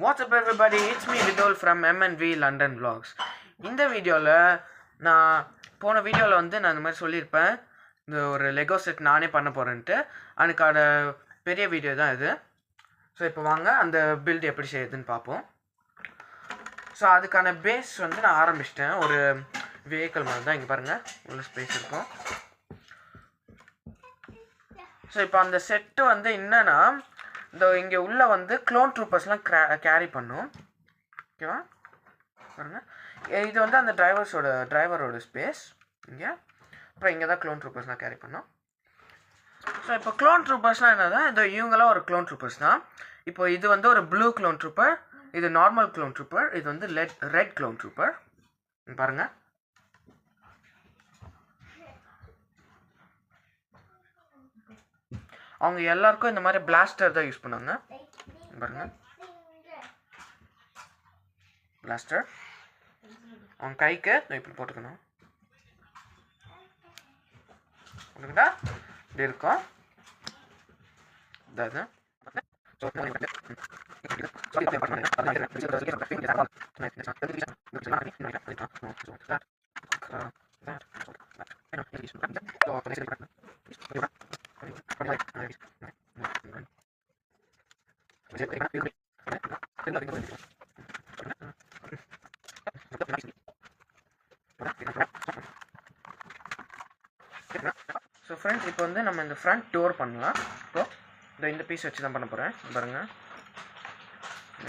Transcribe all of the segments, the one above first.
What's up everybody, it's me Vidol from M&V London Vlogs. இந்த வீடியோவில் நான் போன வீடியோவில் வந்து நான் இந்த மாதிரி சொல்லியிருப்பேன், இந்த ஒரு லெகோ செட் நானே பண்ண போகிறேன்ட்டு. அதுக்கான பெரிய வீடியோ தான் இது. ஸோ இப்போ வாங்க அந்த பில்டு எப்படி செய்யுதுன்னு பார்ப்போம். ஸோ அதுக்கான பேஸ் வந்து நான் ஆரம்பிச்சிட்டேன். ஒரு வெஹிக்கிள் மாதிரி தான், இங்கே பாருங்கள் உள்ள ஸ்பேஸ் இருக்கும். ஸோ இப்போ அந்த செட்டு வந்து என்னன்னா, இந்த இங்கே உள்ளே வந்து க்ளோன் ட்ரூப்பர்ஸ்லாம் கேரி பண்ணும். ஓகேவா பாருங்கள், இது வந்து அந்த டிரைவரோட ஸ்பேஸ் இங்கே. அப்புறம் இங்கே தான் க்ளோன் ட்ரூப்பர்ஸ்லாம் கேரி பண்ணோம். ஸோ இப்போ க்ளோன் ட்ரூப்பர்ஸ்லாம் என்ன தான், இந்த இவங்களாம் ஒரு க்ளோன் ட்ரூப்பர்ஸ் தான். இப்போ இது வந்து ஒரு ப்ளூ க்ளோன் ட்ரூப்பர், இது நார்மல் க்ளோன் ட்ரூப்பர், இது வந்து ரெட் க்ளோன் ட்ரூப்பர். பாருங்கள், அவங்க எல்லாருக்கும் இந்த மாதிரி பிளாஸ்டர் தான் யூஸ் பண்ணுவாங்க. பாருங்க, பிளாஸ்டர் அவங்க கைக்கு இப்படி போட்டுக்கணும். இப்படி இருக்கும். ஸோ ஃப்ரெண்ட்ஸ், இப்போ வந்து நம்ம இந்த ஃப்ரண்ட் டோர் பண்ணலாம். இப்போ இந்த பீஸ் வச்சு தான் பண்ண போகிறேன். பாருங்கள்,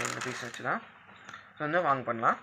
இந்த பீஸ் வச்சு தான். ஸோ வந்து வாங்க பண்ணலாம்.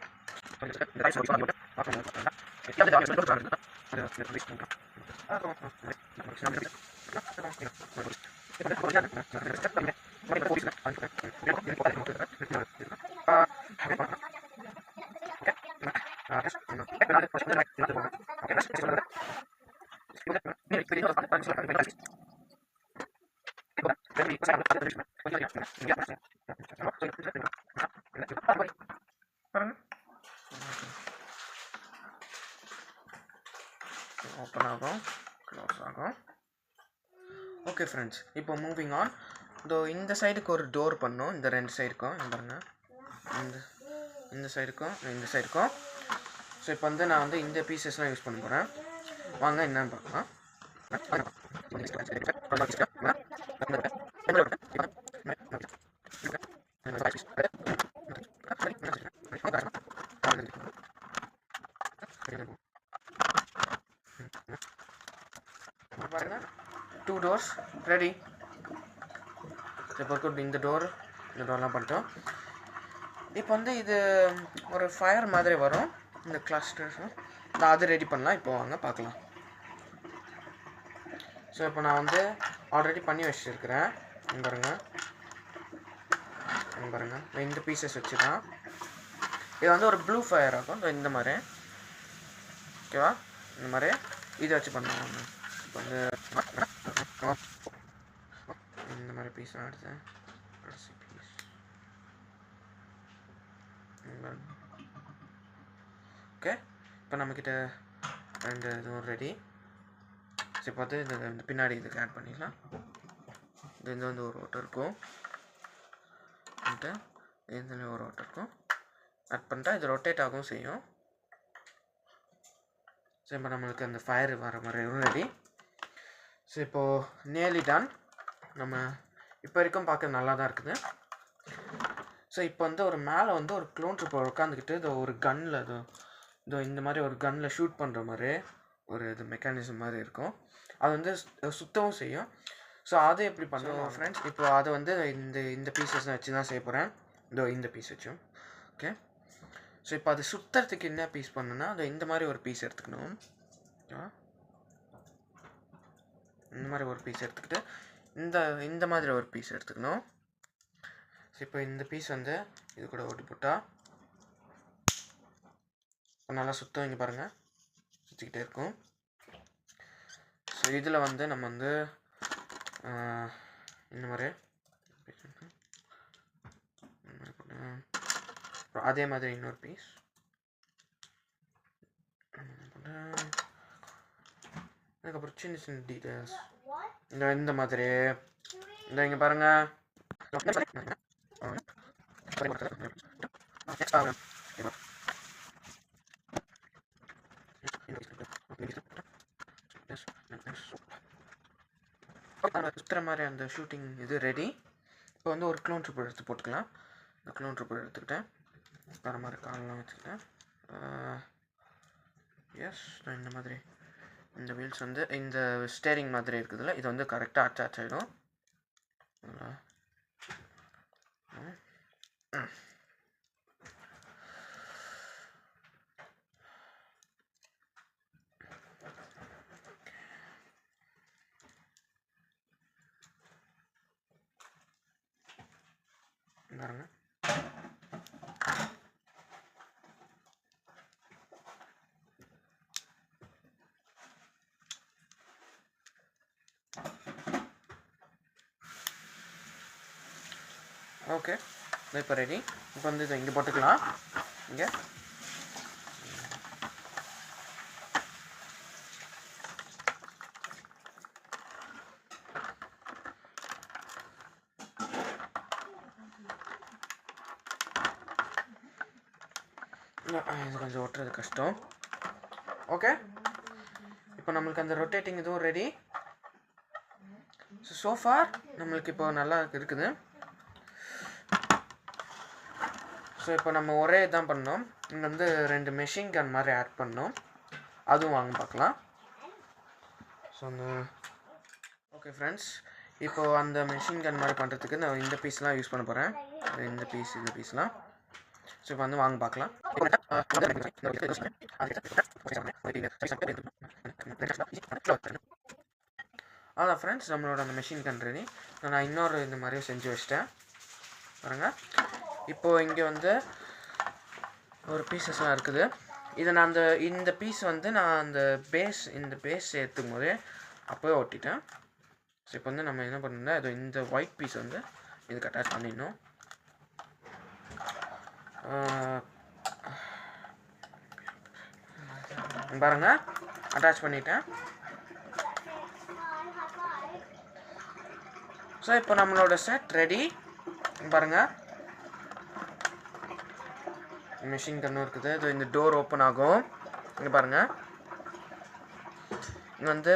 ஓப்பன் ஆகும், க்ளோஸ் ஆகும். ஓகே ஃப்ரெண்ட்ஸ், இப்போ மூவிங் ஆன். இந்த சைடுக்கு ஒரு டோர் பண்ணோம், இந்த ரெண்டு சைடுக்கும். பாருங்க, இந்த சைடுக்கும் இந்த சைடுக்கும். ஸோ இப்போ வந்து நான் வந்து இந்த பீசஸ்லாம் யூஸ் பண்ண போகிறேன். வாங்க என்னன்னு பார்க்கலாம். பாருங்க, 2 doors ரெடி. இப்போ இந்த டோர்லாம் பண்ணிட்டோம். இப்போ வந்து இது ஒரு ஃபயர் மாதிரி வரும், இந்த கிளஸ்டர்ஸும் நான் அது ரெடி பண்ணலாம். இப்போ வாங்க பார்க்கலாம். ஸோ இப்போ நான் வந்து ஆல்ரெடி பண்ணி வச்சுருக்கிறேன். பாருங்கள், இந்த பீசஸ் வச்சு தான் இது வந்து ஒரு ப்ளூ ஃபயர் ஆகும். இந்த மாதிரி, ஓகேவா, இந்த மாதிரி இதை வச்சு பண்ணுவாங்க. இப்போ வந்து இந்த மாதிரி பீஸ் தான் எடுத்தேன். கடைசி பீஸ் ஓகே. இப்போ நம்மக்கிட்ட ரெண்டு இதுவும் ரெடி. சரி, பார்த்து இந்த பின்னாடி இதுக்கு ஆட் பண்ணிக்கலாம். இது வந்து ஒரு ஓட்டர் இருக்கும், இதுலேயும் ஒரு ஓட்டர் இருக்கும். ஆட் பண்ணிட்டா இது ரொட்டேட் ஆகவும் செய்யும். ஸோ இப்போ நம்மளுக்கு அந்த ஃபயர் வர மாதிரி ரெடி. ஸோ இப்போது நியர்லி டன். நம்ம இப்போ வரைக்கும் பார்க்க நல்லா தான் இருக்குது. ஸோ இப்போ வந்து ஒரு மேலே வந்து ஒரு க்ளோன் ட்ரூப்பர் உட்காந்துக்கிட்டு இது ஒரு கன்னில் இந்த மாதிரி ஒரு கன்னில் ஷூட் பண்ணுற மாதிரி ஒரு இது மெக்கானிசம் மாதிரி இருக்கும். அது வந்து சுத்தவும் செய்யும். ஸோ அதை எப்படி பண்ணுவோம் ஃப்ரெண்ட்ஸ், இப்போ அதை வந்து இந்த பீசஸ் வச்சு தான் செய்ய போகிறேன். இந்த பீஸ் வச்சும். ஓகே. ஸோ இப்போ அது சுற்றுறதுக்கு என்ன பீஸ் பண்ணுன்னா, இந்த மாதிரி ஒரு பீஸ் எடுத்துக்கணும். இந்த மாதிரி ஒரு பீஸ் எடுத்துக்கிட்டு இந்த மாதிரி ஒரு பீஸ் எடுத்துக்கணும். ஸோ இப்போ இந்த பீஸ் வந்து இது கூட ஓட்டி போட்டால் நல்லா சுத்தம். இங்கே பாருங்கள், சுற்றிக்கிட்டே இருக்கும். ஸோ இதில் வந்து நம்ம வந்து இந்த மாதிரி அதே மாதிரி இன்னொரு பீஸ் அதுக்கப்புறம் சின்ன சின்ன டீட்டெயில்ஸ் இந்த மாதிரி இந்த இங்கே பாருங்கள். சுற்றுற மாதிரி அந்த ஷூட்டிங் இது ரெடி. இப்போ வந்து ஒரு க்ளோன் ட்ரிப்பர் எடுத்து போட்டுக்கலாம். இந்த க்ளோன் ட்ரிப்பர் எடுத்துக்கிட்டேன், வேறு மாதிரி காலெலாம் வச்சுக்கிட்டேன். எஸ், இந்த மாதிரி இந்த வீல்ஸ் வந்து இந்த ஸ்டேரிங் மாதிரி இருக்குதுல்ல, இது வந்து கரெக்டாக அட்டாச் ஆகிடும். பாருங்க, ஓகே. இப்போ ரெடி. இப்போ வந்து இதை இங்கே போட்டுக்கலாம். இங்கே இது கொஞ்சம் ஒட்டுறது கஷ்டம். ஓகே, இப்போ நம்மளுக்கு அந்த ரொட்டேட்டிங் இதுவும் ரெடி. ஸோ ஃபார் நம்மளுக்கு இப்போ நல்லா இருக்குது. ஸோ இப்போ நம்ம ஒரே இதான் பண்ணோம். இங்கே வந்து 2 மெஷின் கன் மாதிரி ஆட் பண்ணோம், அதுவும் வாங்க பார்க்கலாம். ஸோ ஓகே ஃப்ரெண்ட்ஸ், இப்போது அந்த மெஷின் கன் மாதிரி பண்ணுறதுக்கு நான் இந்த பீஸ்லாம் யூஸ் பண்ண போகிறேன். இந்த பீஸ்லாம். ஸோ இப்போ வந்து வாங்க பார்க்கலாம். அதான் ஃப்ரெண்ட்ஸ், நம்மளோட அந்த மெஷின் கன் ரெடி. நான் இன்னொரு இந்த மாதிரியும் செஞ்சு வச்சிட்டேன் பாருங்கள். இப்போது இங்கே வந்து ஒரு பீசஸ்லாம் இருக்குது. இதை நான் இந்த பீஸ் வந்து நான் இந்த பேஸ் ஏற்றுக்கும் போதே அப்போவே ஒட்டிட்டேன். ஸோ இப்போ வந்து நம்ம என்ன பண்ணணும்னா, இது இந்த ஒயிட் பீஸ் வந்து இதுக்கு அட்டாச் பண்ணிடணும். பாருங்கள், அட்டாச் பண்ணிட்டேன். ஸோ இப்போ நம்மளோட செட் ரெடி. பாருங்கள், மெஷின் கன்னும் இருக்குது. இது இந்த டோர் ஓப்பன் ஆகும். இங்கே பாருங்கள், இங்கே வந்து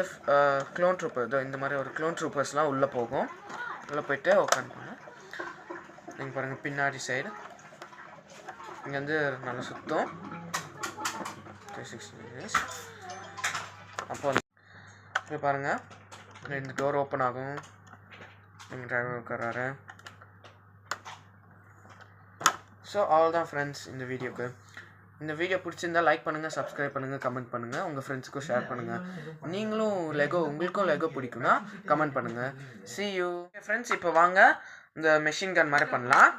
க்ளோன் ட்ரூப்பர், இதோ இந்த மாதிரி ஒரு க்ளோன் ட்ரூப்பர்ஸ்லாம் உள்ளே போகும். உள்ளே போய்ட்டு உட்காந்துப்பாங்க. இங்கே பாருங்கள், பின்னாடி சைடு இங்கே வந்து நல்லா சுற்றும் 360 degrees. அப்போ வந்து பாருங்கள், இந்த டோர் ஓப்பன் ஆகும். எங்கள் டிரைவர் உட்காராரு. ஸோ அவ்வளோதான் ஃப்ரெண்ட்ஸ் இந்த வீடியோக்கு. இந்த வீடியோ பிடிச்சிருந்தால் லைக் பண்ணுங்கள், சப்ஸ்கிரைப் பண்ணுங்கள், கமெண்ட் பண்ணுங்கள், உங்கள் ஃப்ரெண்ட்ஸுக்கும் ஷேர் பண்ணுங்கள். நீங்களும் உங்களுக்கும் லெகோ பிடிக்குன்னா கமெண்ட் பண்ணுங்கள். see you friends. இப்போ வாங்க இந்த மெஷின் கன் மாதிரி பண்ணலாம்.